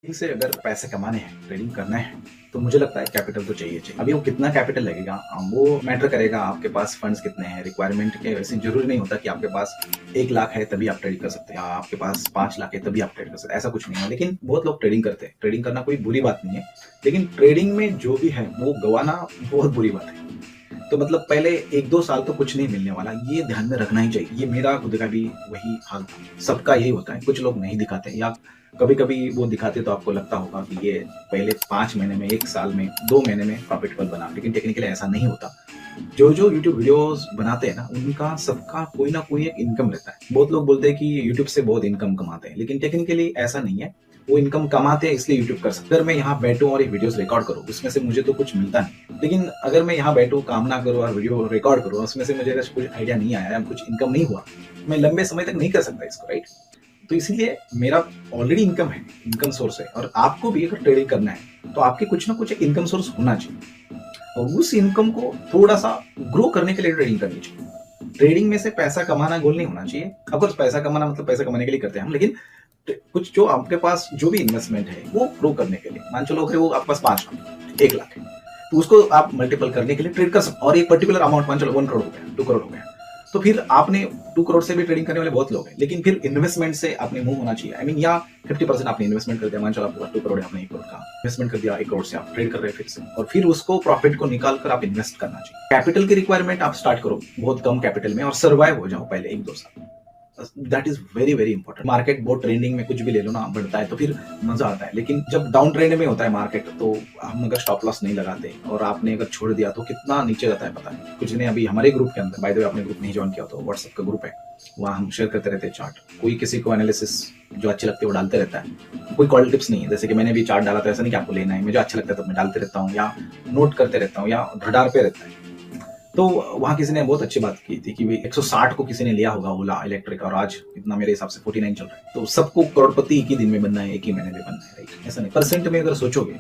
Trading से अगर पैसे कमाने हैं, ट्रेडिंग करना है, तो मुझे लगता है कैपिटल तो चाहिए चाहिए। अभी वो कितना कैपिटल लगेगा वो मैटर करेगा, आपके पास फंड्स कितने हैं, रिक्वायरमेंट के वैसे जरूरी नहीं होता कि आपके पास 1 लाख है तभी आप ट्रेड कर सकते हैं या आपके पास 5 लाख है तभी आप ट्रेड कर सकते हैं, ऐसा कुछ नहीं है। लेकिन बहुत लोग ट्रेडिंग करते हैं, ट्रेडिंग करना कोई बुरी बात नहीं है, लेकिन ट्रेडिंग में जो भी है वो गंवाना बहुत बुरी बात है। तो मतलब पहले 1-2 साल तो कुछ नहीं मिलने वाला, ये ध्यान में रखना ही चाहिए। ये मेरा खुद का भी वही हाल था, सबका यही होता है। कुछ लोग नहीं दिखाते या कभी-कभी वो दिखाते तो आपको लगता होगा कि ये पहले 5 महीने में, 1 साल में, 2 महीने में प्रॉफिटेबल बना, लेकिन टेक्निकली ऐसा नहीं होता। जो यूट्यूब वीडियोस बनाते हैं ना, उनका सबका कोई ना कोई एक इनकम रहता है। बहुत लोग बोलते हैं कि यूट्यूब से बहुत इनकम कमाते हैं, लेकिन टेक्निकली ऐसा नहीं है। वो इनकम कमाते हैं इसलिए यूट्यूब कर सकते हैं। अगर मैं यहाँ बैठूं और ये वीडियोस रिकॉर्ड करूँ, उसमें से मुझे तो कुछ मिलता नहीं। लेकिन अगर मैं यहाँ बैठूं, काम ना करूँ और वीडियो रिकॉर्ड करूँ, उसमें से मुझे अगर कुछ आइडिया नहीं आया या कुछ इनकम नहीं हुआ, मैं लंबे समय तक नहीं कर सकता इसको, राइट? तो इसीलिए मेरा ऑलरेडी इनकम है, इनकम सोर्स है, और आपको भी अगर ट्रेडिंग करना है तो आपके कुछ ना कुछ एक इनकम सोर्स होना चाहिए, और उस इनकम को थोड़ा सा ग्रो करने के लिए ट्रेडिंग करनी चाहिए। ट्रेडिंग में से पैसा कमाना गोल नहीं होना चाहिए। ऑफकोर्स पैसा कमाना मतलब पैसा कमाने के लिए करते हैं हम, लेकिन कुछ जो आपके पास जो भी इन्वेस्टमेंट है वो ग्रो करने के लिए, मान चलो वो आपके पास 5 लाख 1 लाख है, तो उसको आप मल्टीपल करने के लिए ट्रेड कर सकते, और एक पर्टिकुलर अमाउंट मान चलो 1 करोड़ हो गया, 2 करोड़ हो गया, तो फिर आपने 2 करोड़ से भी ट्रेडिंग करने वाले बहुत लोग हैं, लेकिन फिर इन्वेस्टमेंट से आपने मूव होना चाहिए। आई मीन या 50% आपने इन्वेस्टमेंट कर दिया, मान चलो आपके पास 2 करोड़ है, आपने 1 करोड़ का इन्वेस्टमेंट कर दिया, 1 करोड़ से आप ट्रेड कर रहे हैं फिर से, और फिर उसको प्रॉफिट को निकाल कर आप इन्वेस्ट करना चाहिए। कैपिटल की रिक्वायरमेंट आप स्टार्ट करो बहुत कम कैपिटल में और सर्वाइव हो जाओ पहले 1-2 साल। That is very very important. Market बहुत ट्रेंडिंग में कुछ भी ले लो ना, बढ़ता है तो फिर मजा आता है, लेकिन जब डाउन ट्रेंड में होता है मार्केट, तो हम अगर स्टॉप लॉस नहीं लगाते और आपने अगर छोड़ दिया तो कितना नीचे जाता है पता नहीं। कुछ ने अभी हमारे ग्रुप के अंदर, बाय द वे आपने ग्रुप नहीं ज्वाइन किया तो व्हाट्सएप का ग्रुप है, वहाँ हम शेयर करते रहते हैं चार्ट। कोई किसी को एनालिसिस जो अच्छे लगते हैं वो डालते रहता है, कोई कॉल टिप्स नहीं है। जैसे कि मैंने भी चार्ट डाला था, ऐसा नहीं कि आपको लेना है, मुझे अच्छा लगता है तो मैं डालते रहता हूँ या नोट करते रहता हूँ या रडार पे रहता है। तो वहाँ किसी ने बहुत अच्छी बात की थी कि 160 को किसी ने लिया होगा ओला इलेक्ट्रिक, और आज इतना मेरे हिसाब से 49 चल रहा है। तो सबको करोड़पति एक ही दिन में बनना है, एक ही महीने में बनना है, राइट? ऐसा नहीं। परसेंट में अगर सोचोगे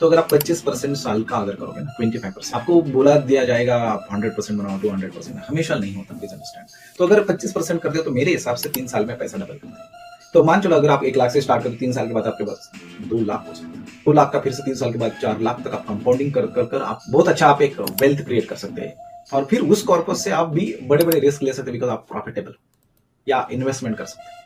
तो अगर आप 25% साल का अगर करोगे ना, 25%, आपको बोला दिया जाएगा आप 100% बनाओ, 200%, हमेशा नहीं होता, प्लीज अंडरस्टैंड। तो अगर 25% कर दे तो मेरे हिसाब से 3 साल में पैसा डबल करते हैं। तो मान चलो अगर आप 1 लाख से स्टार्ट करते 3 साल के बाद आपके पास 2 लाख हो सकता है, 2 लाख का फिर से 3 साल के बाद 4 लाख तक आप कंपाउंडिंग कर कर कर आप बहुत अच्छा आप एक वेल्थ क्रिएट कर सकते हैं, और फिर उस कॉर्पस से आप भी बड़े बड़े रिस्क ले सकते हैं, बिकॉज आप प्रॉफिटेबल या इन्वेस्टमेंट कर सकते हैं।